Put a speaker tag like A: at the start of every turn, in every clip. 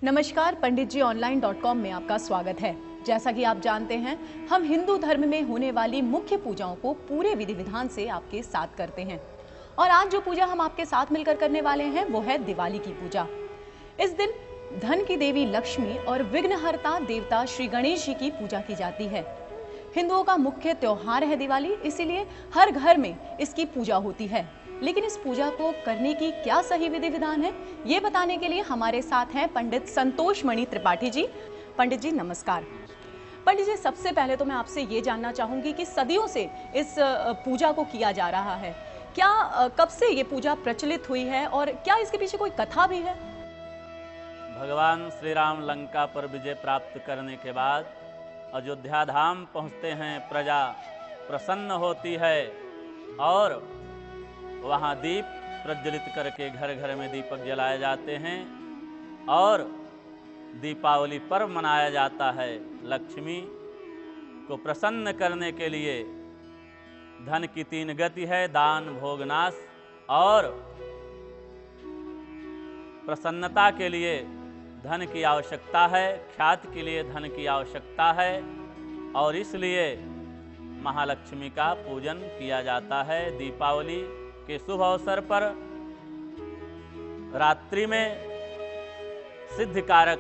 A: नमस्कार, पंडित जी online.com में आपका स्वागत है। जैसा कि आप जानते हैं, हम हिंदू धर्म में होने वाली मुख्य पूजाओं को पूरे विधि विधान से आपके साथ करते हैं। और आज जो पूजा हम आपके साथ मिलकर करने वाले हैं वो है दिवाली की पूजा। इस दिन धन की देवी लक्ष्मी और विघ्नहर्ता देवता श्री गणेश जी की पूजा की जाती है। हिंदुओं का मुख्य त्योहार है दिवाली, इसीलिए हर घर में इसकी पूजा होती है। लेकिन इस पूजा को करने की क्या सही विधि विधान है, ये बताने के लिए हमारे साथ हैं पंडित संतोष मणि त्रिपाठी जी। पंडित जी नमस्कार। पंडित जी, सबसे पहले तो मैं आपसे ये जानना चाहूंगी कि सदियों से इस पूजा को किया जा रहा है। क्या कब से ये पूजा प्रचलित हुई है और क्या इसके पीछे कोई कथा भी है?
B: भगवान श्री राम लंका पर विजय प्राप्त करने के बाद अयोध्या धाम पहुँचते हैं, प्रजा प्रसन्न होती है और वहाँ दीप प्रज्वलित करके घर घर में दीपक जलाए जाते हैं और दीपावली पर्व मनाया जाता है। लक्ष्मी को प्रसन्न करने के लिए धन की 3 गति है, दान, भोग, नाश। और प्रसन्नता के लिए धन की आवश्यकता है, ख्याति के लिए धन की आवश्यकता है और इसलिए महालक्ष्मी का पूजन किया जाता है। दीपावली के शुभ अवसर पर रात्रि में सिद्धिकारक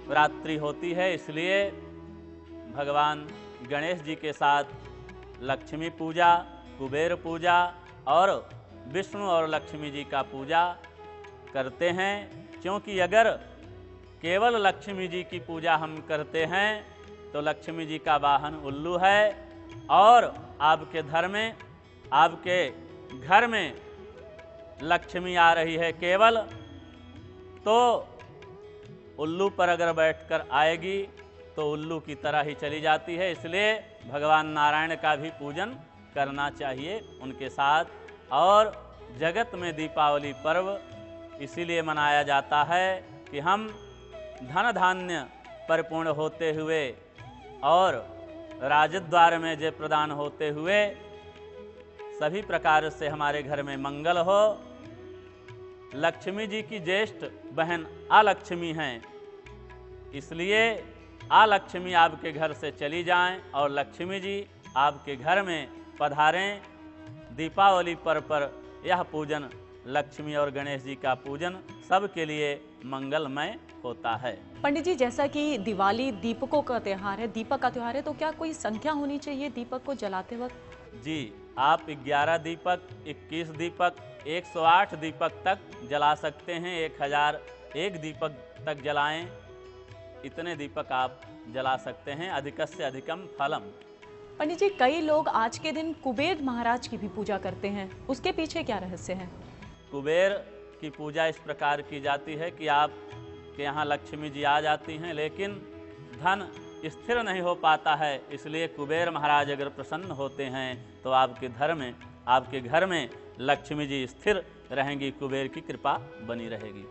B: रात्रि होती है, इसलिए भगवान गणेश जी के साथ लक्ष्मी पूजा, कुबेर पूजा और विष्णु और लक्ष्मी जी का पूजा करते हैं। क्योंकि अगर केवल लक्ष्मी जी की पूजा हम करते हैं तो लक्ष्मी जी का वाहन उल्लू है और आपके घर में लक्ष्मी आ रही है केवल, तो उल्लू पर अगर बैठकर आएगी तो उल्लू की तरह ही चली जाती है। इसलिए भगवान नारायण का भी पूजन करना चाहिए उनके साथ। और जगत में दीपावली पर्व इसीलिए मनाया जाता है कि हम धन धान्य परिपूर्ण होते हुए और राजद्वार में जय प्रदान होते हुए सभी प्रकार से हमारे घर में मंगल हो। लक्ष्मी जी की ज्येष्ठ बहन अलक्ष्मी हैं, इसलिए अलक्ष्मी आपके घर से चली जाएं और लक्ष्मी जी आपके घर में पधारें। दीपावली पर्व पर यह पूजन, लक्ष्मी और गणेश जी का पूजन सबके लिए मंगलमय होता है।
A: पंडित जी, जैसा कि दिवाली दीपकों का त्यौहार है, दीपक का त्यौहार है, तो क्या कोई संख्या होनी चाहिए दीपक को जलाते वक्त?
B: जी, आप 11 दीपक, 21 दीपक, 108 दीपक तक जला सकते हैं। 1001 दीपक तक जलाएं, इतने दीपक आप जला सकते हैं। अधिकस्य अधिकम फलम।
A: पंडित जी, कई लोग आज के दिन कुबेर महाराज की भी पूजा करते हैं, उसके पीछे क्या रहस्य है?
B: कुबेर की पूजा इस प्रकार की जाती है कि आपके यहाँ लक्ष्मी जी आ जाती हैं लेकिन धन स्थिर नहीं हो पाता है, इसलिए कुबेर महाराज अगर प्रसन्न होते हैं तो आपके घर में लक्ष्मी जी स्थिर रहेंगी, कुबेर की कृपा बनी रहेगी।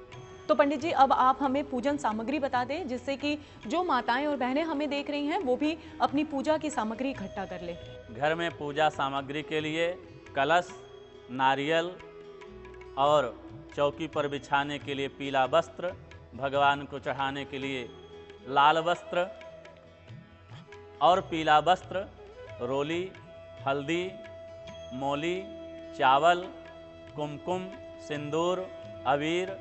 A: तो पंडित जी, अब आप हमें पूजन सामग्री बता दें, जिससे कि जो माताएं और बहनें हमें देख रही हैं वो भी अपनी पूजा की सामग्री इकट्ठा कर ले।
B: घर में पूजा सामग्री के लिए कलश, नारियल और चौकी पर बिछाने के लिए पीला वस्त्र, भगवान को चढ़ाने के लिए लाल वस्त्र और पीला वस्त्र, रोली, हल्दी, मौली, चावल, कुमकुम, सिंदूर, अबीर,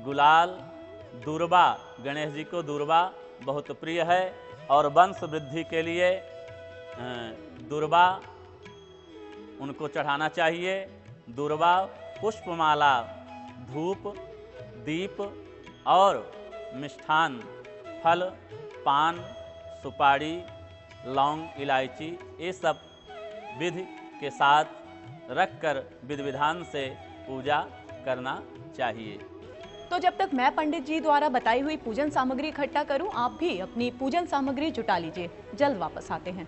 B: गुलाल, दूर्बा, गणेश जी को दूर्बा बहुत प्रिय है और वंश वृद्धि के लिए दूर्बा उनको चढ़ाना चाहिए। दूर्बा, पुष्पमाला, धूप, दीप और मिष्ठान, फल, पान, सुपारी, लौंग, इलायची, ये सब विधि के साथ रखकर विधि विधान से पूजा करना चाहिए।
A: तो जब तक मैं पंडित जी द्वारा बताई हुई पूजन सामग्री इकट्ठा करूं, आप भी अपनी पूजन सामग्री जुटा लीजिए। जल्द वापस आते हैं।